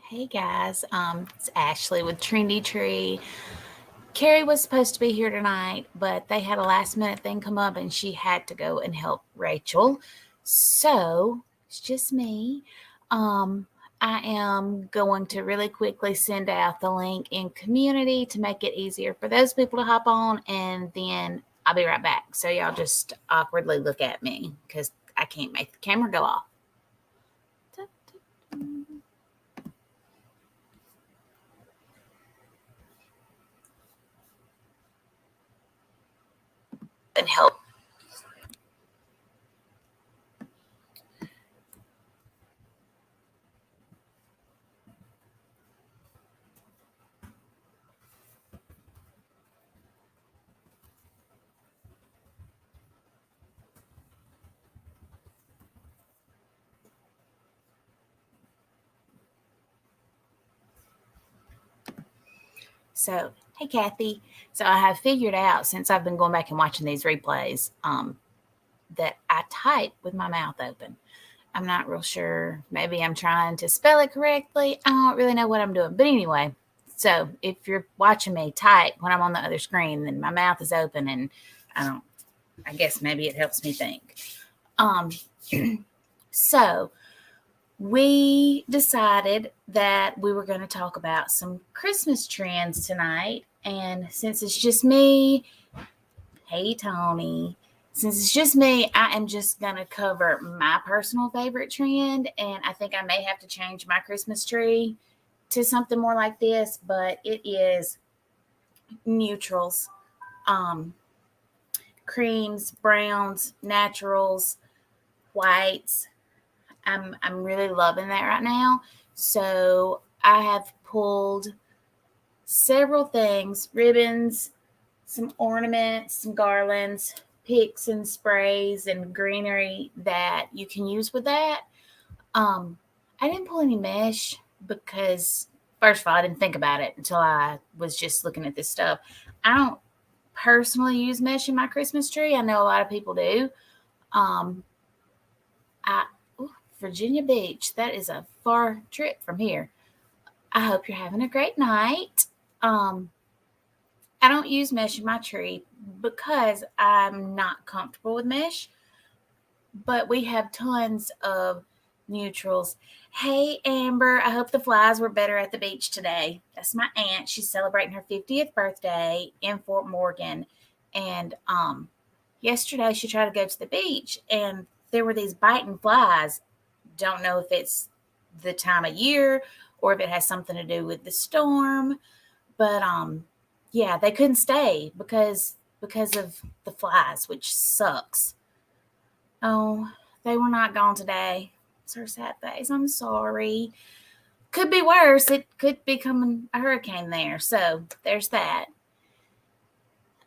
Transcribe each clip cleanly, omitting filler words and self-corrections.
Hey guys, it's Ashley with Trendy Tree. Carrie was supposed to be here tonight, but they had a last minute thing come up and she had to go and help Rachel. So it's just me. Um, I am going to really quickly send out the link in community to make it easier for those people to hop on, and then I'll be right back. So y'all just awkwardly look at me because I can't make the camera go off. And help. So, hey, Kathy. So, I have figured out since I've been going back and watching these replays that I type with my mouth open. I'm not real sure. Maybe I'm trying to spell it correctly. I don't really know what I'm doing. But anyway, so if you're watching me type when I'm on the other screen, then my mouth is open and I guess maybe it helps me think. Um, so, we decided that we were going to talk about some Christmas trends tonight. And since it's just me, hey, Tony, since it's just me, I am just going to cover my personal favorite trend. And I think I may have to change my Christmas tree to something more like this, but it is neutrals, um, creams, browns, naturals, whites. I'm really loving that right now. So I have pulled several things, ribbons, some ornaments, some garlands, picks and sprays and greenery that you can use with that. I didn't pull any mesh because first of all, I didn't think about it until I was just looking at this stuff. I don't personally use mesh in my Christmas tree. I know a lot of people do. Um, I Virginia Beach. That is a far trip from here. I hope you're having a great night. Um, I don't use mesh in my tree because I'm not comfortable with mesh, but we have tons of neutrals. Hey, Amber, I hope the flies were better at the beach today. That's my aunt. She's celebrating her 50th birthday in Fort Morgan. And yesterday she tried to go to the beach and there were these biting flies. Don't know if it's the time of year or if it has something to do with the storm, but yeah, they couldn't stay because of the flies, which sucks. Oh, they were not gone today. It's her sad face. I'm sorry. Could be worse. It could be coming a hurricane there. So there's that.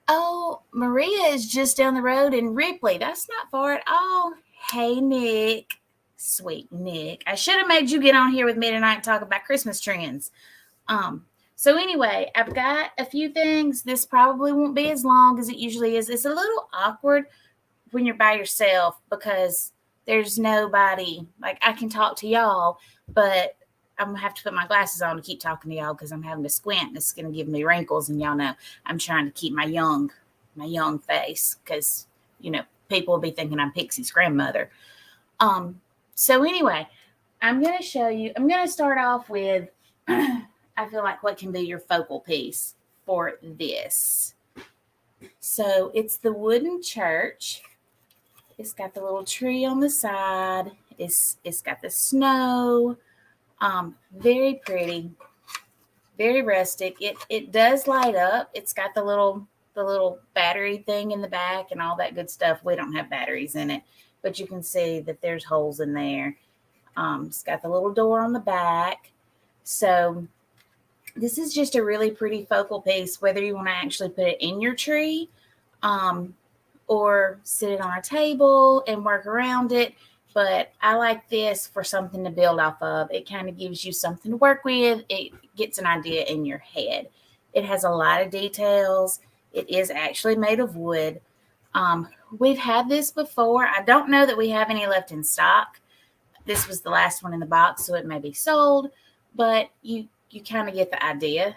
Oh, Maria is just down the road in Ripley. That's not far at all. Hey, Nick. Sweet Nick. I should have made you get on here with me tonight and talk about Christmas trends. So anyway, I've got a few things. This probably won't be as long as it usually is. It's a little awkward when you're by yourself because there's nobody. Like I can talk to y'all, but I'm gonna have to put my glasses on to keep talking to y'all because I'm having to squint. And it's gonna give me wrinkles, and y'all know I'm trying to keep my young face because people will be thinking I'm Pixie's grandmother. So anyway, I'm gonna show you. I'm gonna start off with. I feel like what can be your focal piece for this. So it's the wooden church. It's got the little tree on the side. It's got the snow. Very pretty, very rustic. It does light up. It's got the little battery thing in the back and all that good stuff. We don't have batteries in it, but you can see that there's holes in there. It's got the little door on the back. So this is just a really pretty focal piece, whether you want to actually put it in your tree or sit it on a table and work around it. But I like this for something to build off of. It kind of gives you something to work with. It gets an idea in your head. It has a lot of details. It is actually made of wood. We've had this before. I don't know that we have any left in stock. This was the last one in the box, so it may be sold. but you kind of get the idea.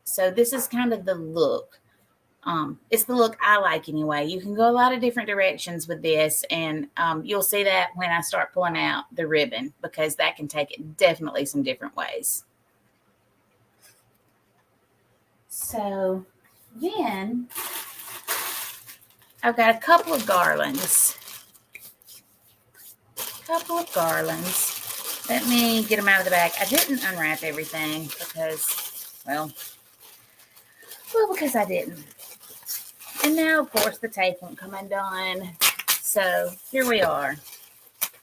So this is kind of the look. It's the look I like anyway. You can go a lot of different directions with this, and you'll see that when I start pulling out the ribbon, because that can take it definitely some different ways. So then I've got a couple of garlands. Let me get them out of the bag. I didn't unwrap everything because I didn't. And now, of course, the tape won't come undone. So here we are.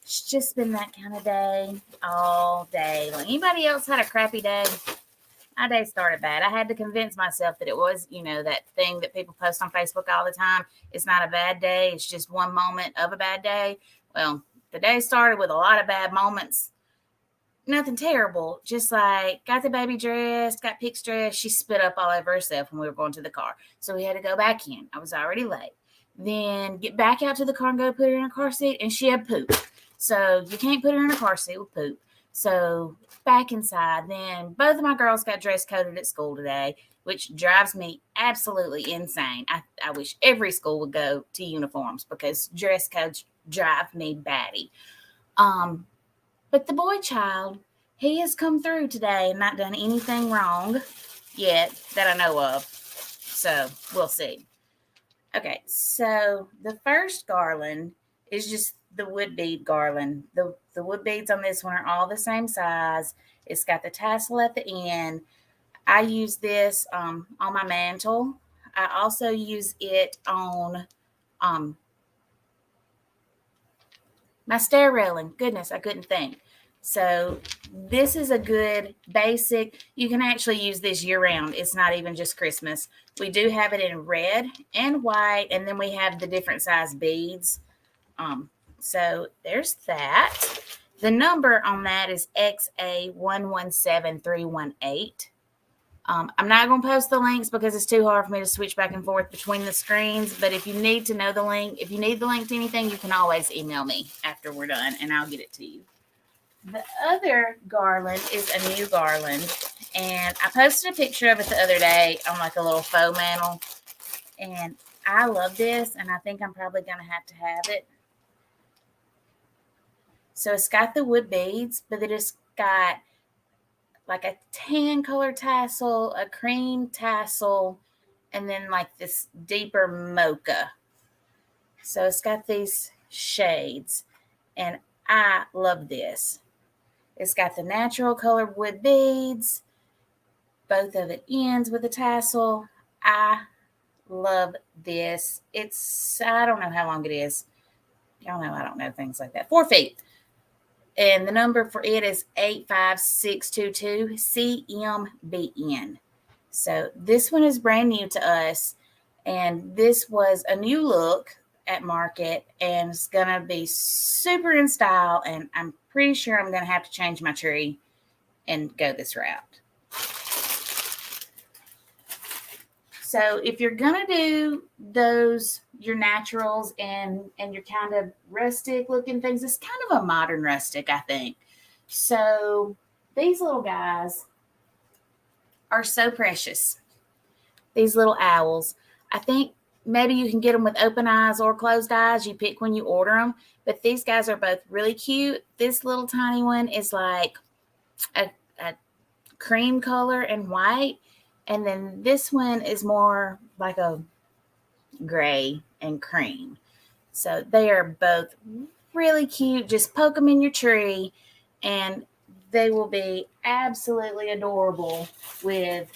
It's just been that kind of day all day. Like, anybody else had a crappy day? My day started bad. I had to convince myself that it was, that thing that people post on Facebook all the time. It's not a bad day. It's just one moment of a bad day. Well, the day started with a lot of bad moments. Nothing terrible. Just like got the baby dressed, got Pix dressed. She spit up all over herself when we were going to the car. So we had to go back in. I was already late. Then get back out to the car and go put her in a car seat, and she had poop. So you can't put her in a car seat with poop. So back inside. Then both of my girls got dress coded at school today, which drives me absolutely insane. I wish every school would go to uniforms, because dress codes drive me batty. But the boy child, he has come through today and not done anything wrong yet that I know of. So we'll see. Okay, so the first garland is just the wood bead garland. The wood beads on this one are all the same size. It's got the tassel at the end. I use this on my mantle. I also use it on my stair railing. Goodness, I couldn't think. So this is a good basic. You can actually use this year round. It's not even just Christmas. We do have it in red and white, and then we have the different size beads. So there's that. The number on that is XA117318. I'm not going to post the links because it's too hard for me to switch back and forth between the screens. But if you need to know the link, if you need the link to anything, you can always email me after we're done, and I'll get it to you. The other garland is a new garland, and I posted a picture of it the other day on like a little faux mantle, and I love this, and I think I'm probably going to have it. So it's got the wood beads, but it has got like a tan color tassel, a cream tassel, and then like this deeper mocha. So it's got these shades, and I love this. It's got the natural colored wood beads. Both of it ends with a tassel. I love this. I don't know how long it is. Y'all know I don't know things like that. 4 feet. And the number for it is 85622 CMBN. So this one is brand new to us. And this was a new look at market, and it's going to be super in style. And I'm pretty sure I'm going to have to change my tree and go this route. So if you're going to do your naturals and your kind of rustic looking things, it's kind of a modern rustic, I think. So these little guys are so precious. These little owls. I think maybe you can get them with open eyes or closed eyes. You pick when you order them. But these guys are both really cute. This little tiny one is like a cream color and white. And then this one is more like a gray and cream. So they are both really cute. Just poke them in your tree, and they will be absolutely adorable with,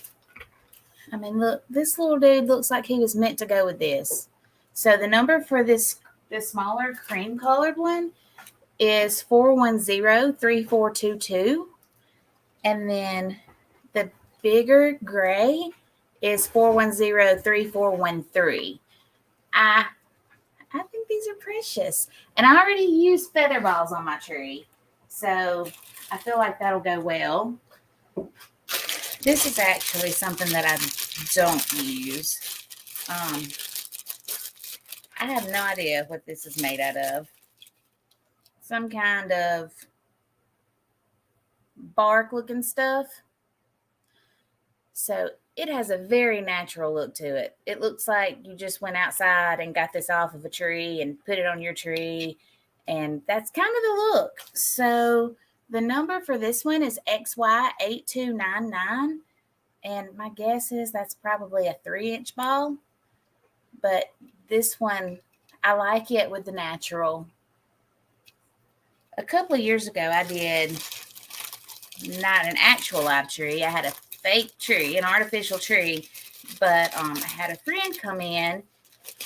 I mean, look, this little dude looks like he was meant to go with this. So the number for this smaller cream colored one is 410-3422. And then the bigger gray is 410-3413. I think these are precious. And I already used feather balls on my tree, so I feel like that'll go well. This is actually something that I don't use. I have no idea what this is made out of. Some kind of bark looking stuff. So it has a very natural look to it. It looks like you just went outside and got this off of a tree and put it on your tree. And that's kind of the look. So the number for this one is XY8299. And my guess is that's probably a 3-inch ball. But this one, I like it with the natural. A couple of years ago, I did not an actual live tree. I had a fake tree, an artificial tree. But I had a friend come in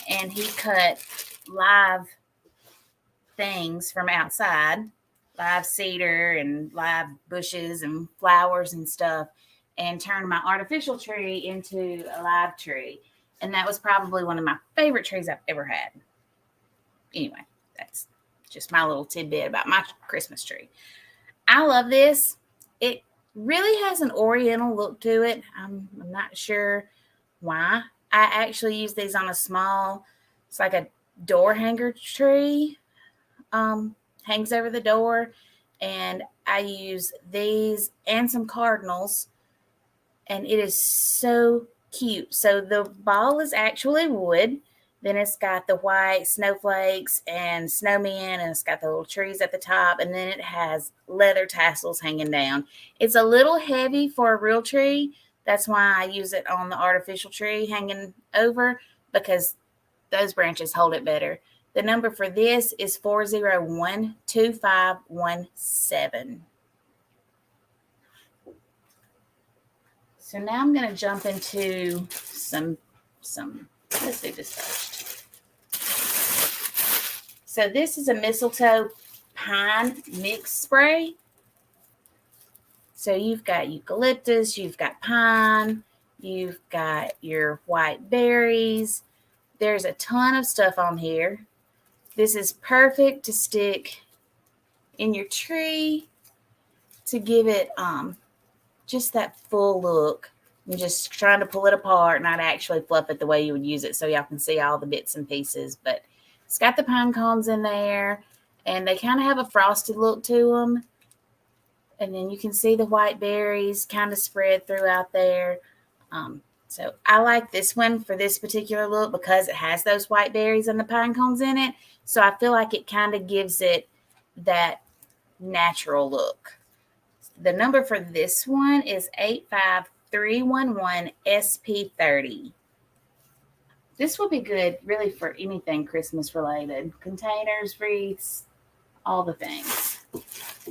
and he cut live things from outside, live cedar and live bushes and flowers and stuff, and turned my artificial tree into a live tree. And that was probably one of my favorite trees I've ever had. Anyway, that's just my little tidbit about my Christmas tree. I love this. It really has an oriental look to it. I'm not sure why. I actually use these on a small, it's like a door hanger tree. Hangs over the door, and I use these and some cardinals, and it is so cute. So the ball is actually wood. Then it's got the white snowflakes and snowmen, and it's got the little trees at the top, and then it has leather tassels hanging down. It's a little heavy for a real tree. That's why I use it on the artificial tree hanging over, because those branches hold it better. The number for this is 4012517. So now I'm going to jump into some, let's do this first. So this is a mistletoe pine mix spray. So you've got eucalyptus, you've got pine, you've got your white berries. There's a ton of stuff on here. This is perfect to stick in your tree to give it just that full look. I'm just trying to pull it apart, not actually fluff it the way you would use it so y'all can see all the bits and pieces. But it's got the pine cones in there, and they kind of have a frosted look to them. And then you can see the white berries kind of spread throughout there. So I like this one for this particular look because it has those white berries and the pine cones in it. So I feel like it kind of gives it that natural look. The number for this one is 85311SP30. This will be good really for anything Christmas related. Containers, wreaths, all the things.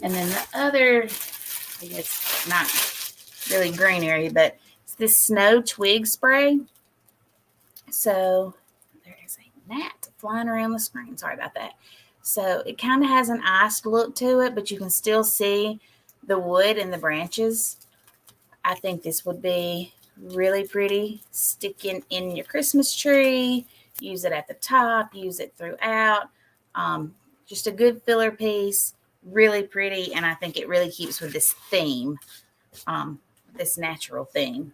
And then the other, I guess not really greenery, but it's this snow twig spray. So there is a gnat flying around the screen. Sorry about that. So it kind of has an iced look to it, but you can still see the wood and the branches. I think this would be really pretty sticking in your Christmas tree. Use it at the top, use it throughout. Just a good filler piece, really pretty, and I think it really keeps with this theme, this natural theme.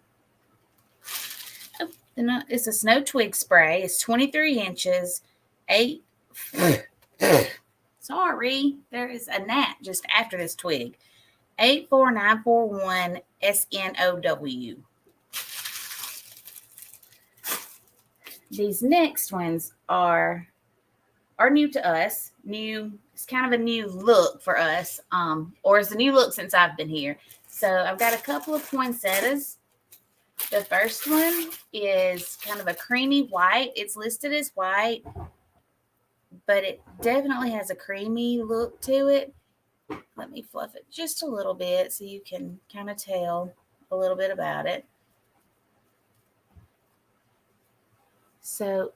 It's a snow twig spray. It's 23 inches, 8. Sorry, there is a gnat just after this twig. 84941 SNOW. These next ones are new to us. New, it's kind of a new look for us, or it's a new look since I've been here. So I've got a couple of poinsettias. The first one is kind of a creamy white. It's listed as white, but it definitely has a creamy look to it. Let me fluff it just a little bit so you can kind of tell a little bit about it. So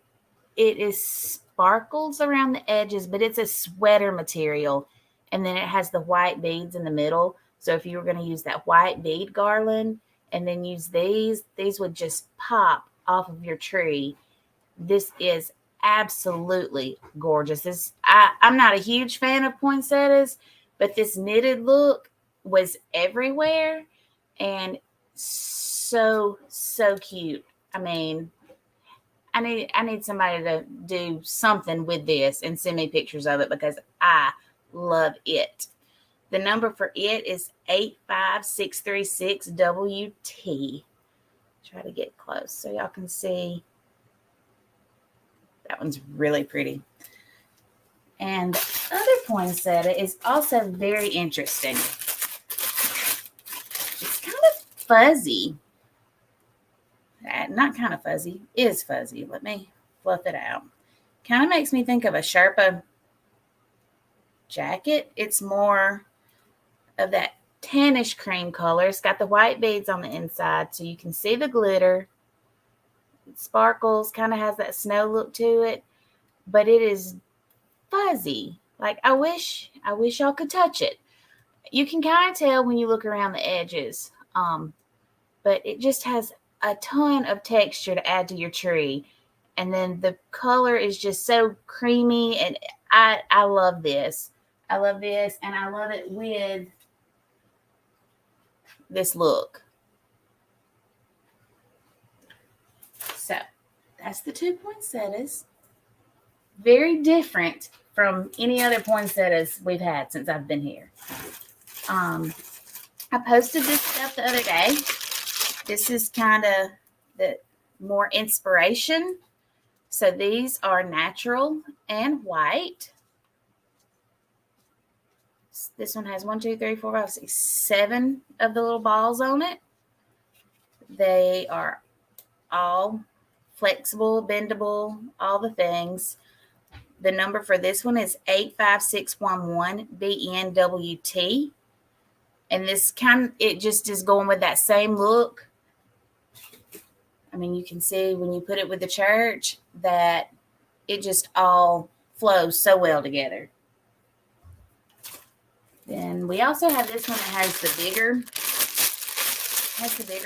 it is sparkles around the edges, but it's a sweater material. And then it has the white beads in the middle. So if you were going to use that white bead garland and then use these would just pop off of your tree. This is absolutely gorgeous. I'm not a huge fan of poinsettias, but this knitted look was everywhere and so cute. I mean, I need somebody to do something with this and send me pictures of it because I love it. The number for it is 85636WT. Try to get close so y'all can see. That one's really pretty. And the other poinsettia is also very interesting. It's kind of fuzzy. Not kind of fuzzy, is fuzzy. Let me fluff it out. Kind of makes me think of a Sherpa jacket. It's more of that tannish cream color. It's got the white beads on the inside so you can see the glitter. It sparkles, kind of has that snow look to it, but it is fuzzy. Like I wish y'all could touch it. You can kind of tell when you look around the edges, but it just has a ton of texture to add to your tree. And then the color is just so creamy, and I love this. I love this, and I love it with this look. So that's the two poinsettias. Very different from any other poinsettias we've had since I've been here. I posted this stuff the other day. This is kind of the more inspiration. So these are natural and white. This one has 1, 2, 3, 4, 5, 6, 7 of the little balls on it. They are all flexible, bendable, all the things. The number for this one is 85611BNWT. And this it just is going with that same look. I mean, you can see when you put it with the church that it just all flows so well together. Then we also have this one that has the bigger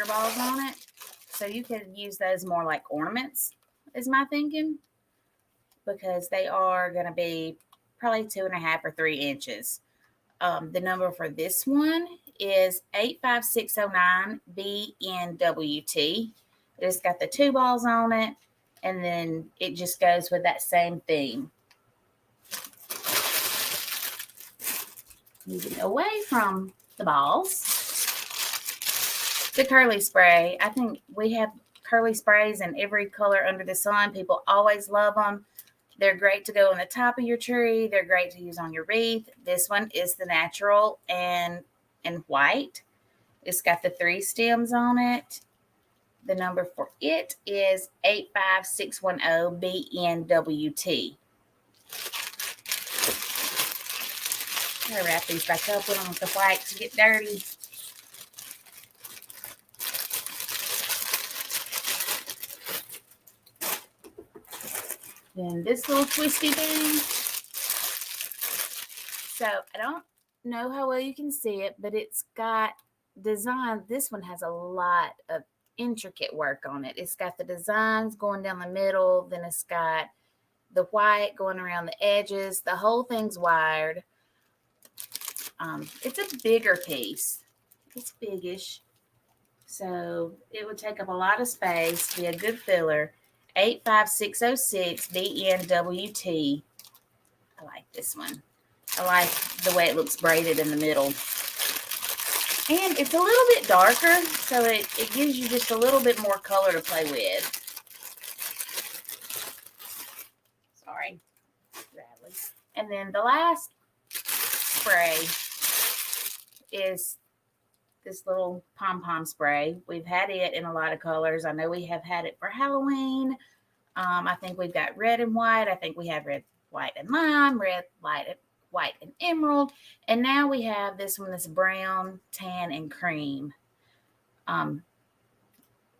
balls on it. So you could use those more like ornaments, is my thinking, because they are going to be probably 2.5 or 3 inches. The number for this one is 85609BNWT. It's got the 2 balls on it, and then it just goes with that same theme. Moving away from the balls, the curly spray. I think we have curly sprays in every color under the sun. People always love them. They're great to go on the top of your tree. They're great to use on your wreath. This one is the natural and white. It's got the 3 stems on it. The number for it is 85610BNWT. I'm going to wrap these back up. We don't want the wax to get dirty. Then this little twisty thing. So I don't know how well you can see it, but it's got design. This one has a lot of intricate work on it. It's got the designs going down the middle. Then it's got the white going around the edges. The whole thing's wired. It's a bigger piece. It's biggish. So it would take up a lot of space, be a good filler. 85606BNWT. I like this one. I like the way it looks braided in the middle. And it's a little bit darker, so it gives you just a little bit more color to play with. Sorry. Rattly. And then the last spray is this little pom-pom spray. We've had it in a lot of colors. I know we have had it for Halloween. I think we've got red and white. I think we have red, white, and lime, red, white, and emerald. And now we have this one that's brown, tan, and cream.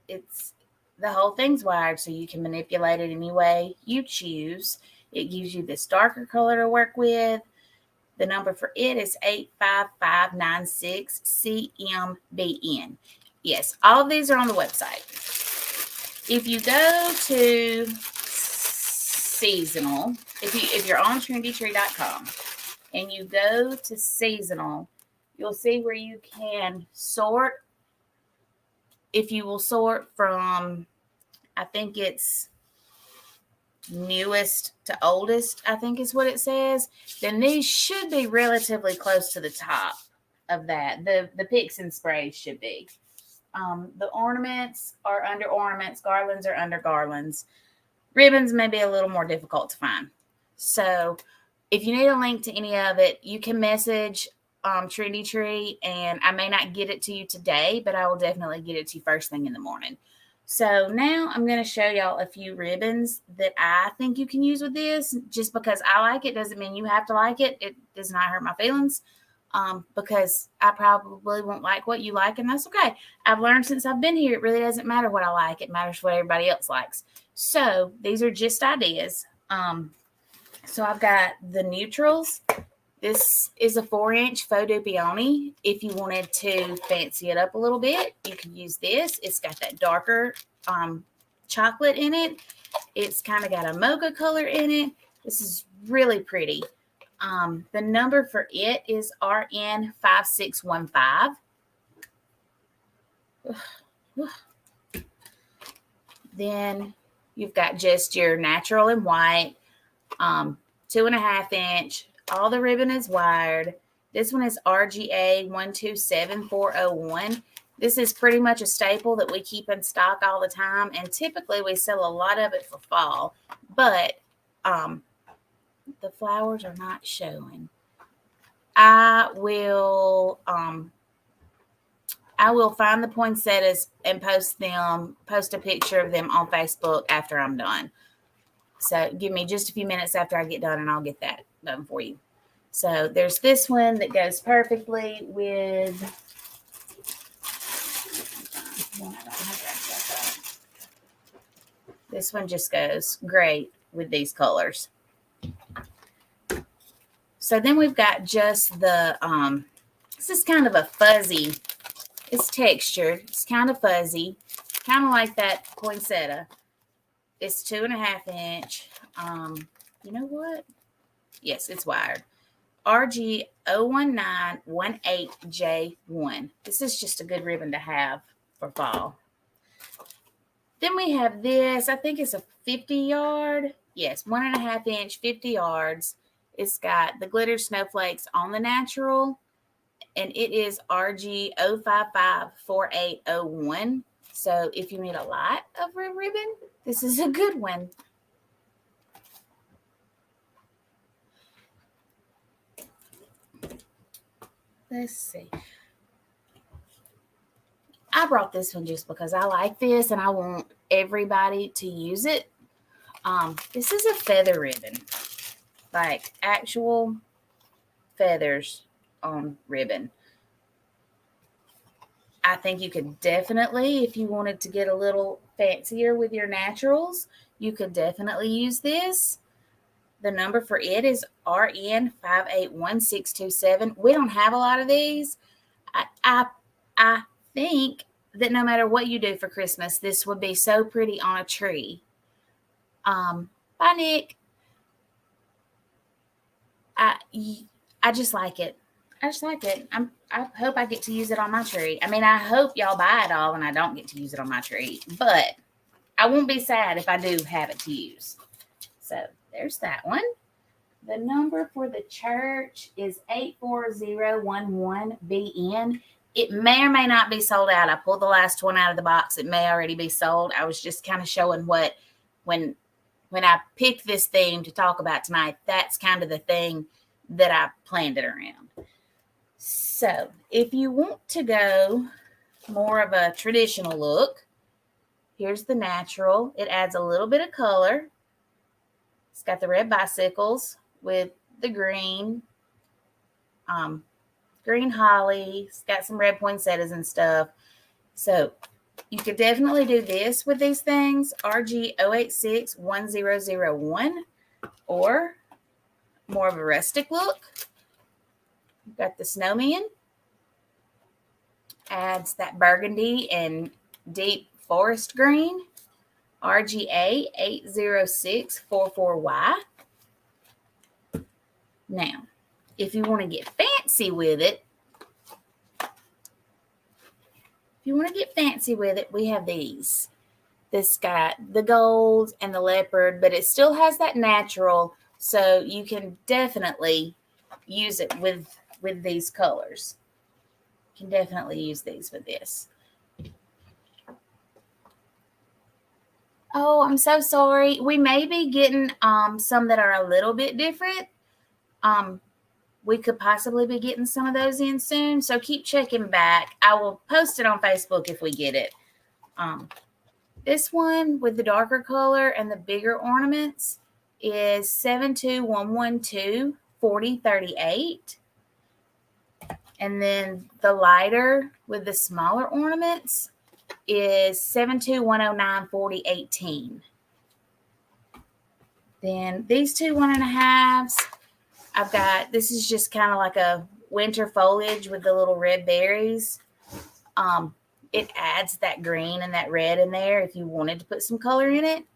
It's the whole thing's wired, so you can manipulate it any way you choose. It gives you this darker color to work with. The number for it is 85596CMBN. Yes, all of these are on the website. If you go to seasonal, if you're on trendytree.com and you go to seasonal, you'll see where you can sort. If you will sort from, I think it's newest to oldest, I think is what it says, then these should be relatively close to the top of that. The picks and sprays should be. The ornaments are under ornaments. Garlands are under garlands. Ribbons may be a little more difficult to find. So if you need a link to any of it, you can message Trendy Tree, and I may not get it to you today, but I will definitely get it to you first thing in the morning. So now I'm going to show y'all a few ribbons that I think you can use with this. Just because I like it doesn't mean you have to like it. It does not hurt my feelings, because I probably won't like what you like, and that's okay. I've learned since I've been here, it really doesn't matter what I like. It matters what everybody else likes. So these are just ideas. So I've got the neutrals. This is a 4-inch faux de peony. If you wanted to fancy it up a little bit, you can use this. It's got that darker chocolate in it. It's kind of got a mocha color in it. This is really pretty. The number for it is RN5615. Then you've got just your natural and white, 2.5 inch. All the ribbon is wired. This one is RGA 127401. This is pretty much a staple that we keep in stock all the time, and typically we sell a lot of it for fall. But the flowers are not showing. I will find the poinsettias and post a picture of them on Facebook after I'm done. So give me just a few minutes after I get done and I'll get that done for you. So there's this one that goes perfectly with, this one just goes great with these colors. So then we've got just the, this is kind of a fuzzy, it's textured, it's kind of fuzzy, kind of like that poinsettia. It's 2.5 inch. You know what? Yes, it's wired. RG01918J1. This is just a good ribbon to have for fall. Then we have this. I think it's a 50 yard. Yes, 1.5 inch, 50 yards. It's got the glitter snowflakes on the natural, and it is RG0554801. So if you need a lot of a ribbon, this is a good one. Let's see. I brought this one just because I like this and I want everybody to use it. This is a feather ribbon, like actual feathers on ribbon. I think you could definitely, if you wanted to get a little fancier with your naturals, you could definitely use this. The number for it is RN581627. We don't have a lot of these. I think that no matter what you do for Christmas, this would be so pretty on a tree. Bye, Nick. I just like it. I just like it. I hope I get to use it on my tree. I mean, I hope y'all buy it all and I don't get to use it on my tree. But I won't be sad if I do have it to use. So there's that one. The number for the church is 84011BN. It may or may not be sold out. I pulled the last one out of the box. It may already be sold. I was just kind of showing what, when I picked this theme to talk about tonight, that's kind of the thing that I planned it around. So if you want to go more of a traditional look, here's the natural. It adds a little bit of color. It's got the red bicycles with the green, green holly. It's got some red poinsettias and stuff. So you could definitely do this with these things, RG0861001, or more of a rustic look. You've got the snowman. Adds that burgundy and deep forest green. RGA 80644Y. Now, if you want to get fancy with it, we have these. This got the gold and the leopard, but it still has that natural, so you can definitely use it with these colors. You can definitely use these with this. Oh, I'm so sorry. We may be getting some that are a little bit different. We could possibly be getting some of those in soon, so keep checking back. I will post it on Facebook if we get it. This one with the darker color and the bigger ornaments is 72112 4038. And then the lighter with the smaller ornaments is 72109 4018. Then these two 1.5s, I've got, this is just kind of like a winter foliage with the little red berries. It adds that green and that red in there if you wanted to put some color in it.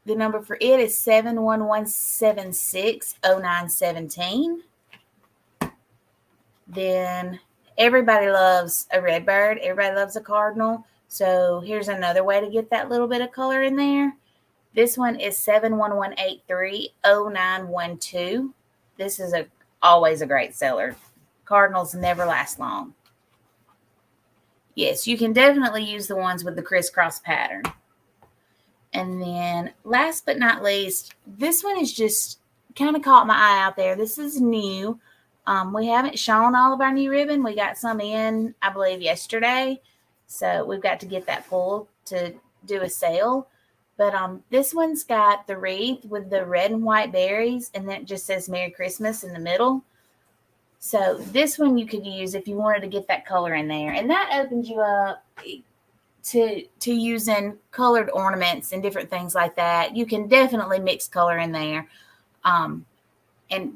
The number for it is 711760917. Then everybody loves a red bird. Everybody loves a cardinal. So here's another way to get that little bit of color in there. This one is 711830912. This is always a great seller. Cardinals never last long. Yes, you can definitely use the ones with the crisscross pattern. And then last but not least, this one is just kind of caught my eye out there. This is new. We haven't shown all of our new ribbon. We got some in, I believe, yesterday. So we've got to get that pulled to do a sale. But this one's got the wreath with the red and white berries, and then it just says Merry Christmas in the middle. So this one you could use if you wanted to get that color in there. And that opens you up to using colored ornaments and different things like that. You can definitely mix color in there. And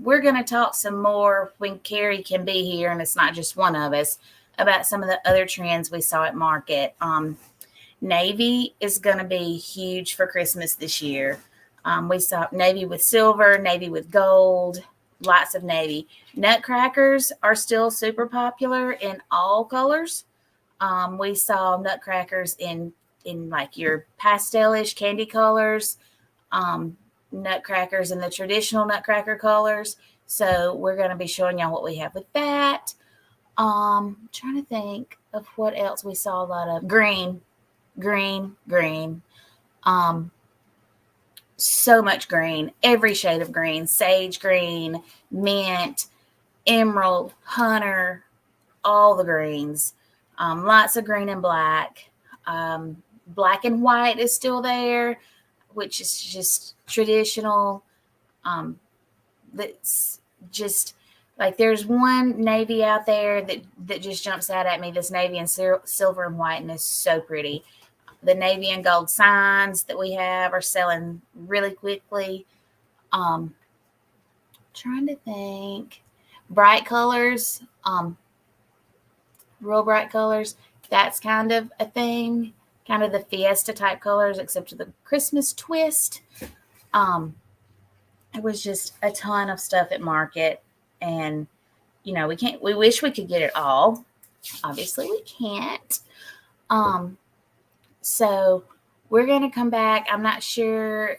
we're going to talk some more when Carrie can be here, and it's not just one of us, about some of the other trends we saw at market. Navy is going to be huge for Christmas this year. We saw navy with silver, navy with gold, lots of navy. Nutcrackers are still super popular in all colors. We saw nutcrackers in like your pastelish candy colors, nutcrackers in the traditional nutcracker colors. So we're going to be showing y'all what we have with that. Trying to think of what else we saw a lot of. Green. So much green, every shade of green, sage green, mint, emerald, hunter, all the greens. Lots of green and black. Black and white is still there, which is just traditional. That's just like, there's one navy out there that just jumps out at me. This navy and silver and white, and is so pretty. The navy and gold signs that we have are selling really quickly. Trying to think. Bright colors, real bright colors. That's kind of a thing. Kind of the fiesta type colors, except for the Christmas twist. It was just a ton of stuff at market, and we wish we could get it all. Obviously we can't. So we're going to come back. I'm not sure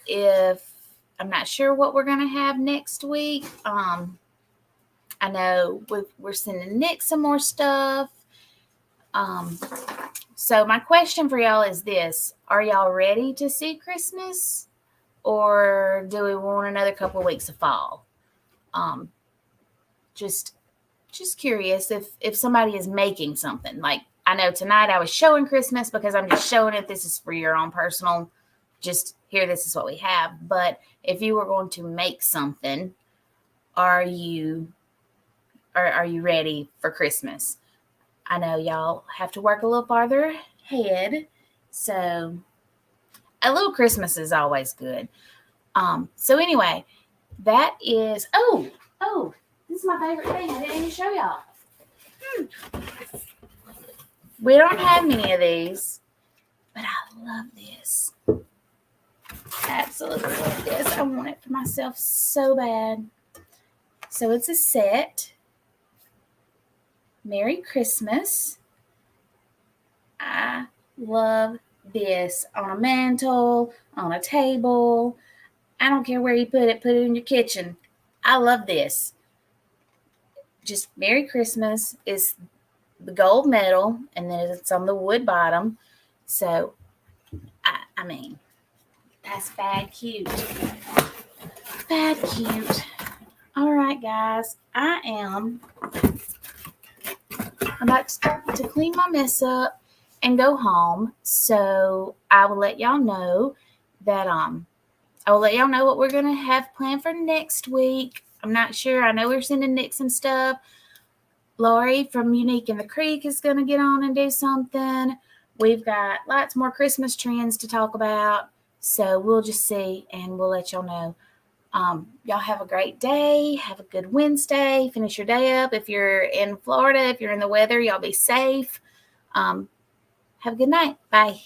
what we're going to have next week. I know we're sending Nick some more stuff. So my question for y'all is this: are y'all ready to see Christmas, or do we want another couple of weeks of fall? Just curious if somebody is making something. Like, I know tonight I was showing Christmas because I'm just showing it. This is for your own personal, just here, this is what we have. But if you were going to make something, are you ready for Christmas? I know y'all have to work a little farther ahead, so a little Christmas is always good. So anyway, that is, this is my favorite thing. I didn't even show y'all. We don't have many of these, but I love this. Absolutely love this. I want it for myself so bad. So it's a set. Merry Christmas. I love this on a mantle, on a table. I don't care where you put it in your kitchen. I love this. Just Merry Christmas is the gold medal, and then it's on the wood bottom. So, I mean, that's bad cute. Bad cute. All right, guys. I am about to clean my mess up and go home. So I will let y'all know that I will let y'all know what we're gonna have planned for next week. I'm not sure. I know we're sending Nick some stuff. Lori from Unique in the Creek is gonna get on and do something. We've got lots more Christmas trends to talk about. So we'll just see and we'll let y'all know. Y'all have a great day. Have a good Wednesday. Finish your day up. If you're in Florida, if you're in the weather, y'all be safe. Have a good night. Bye.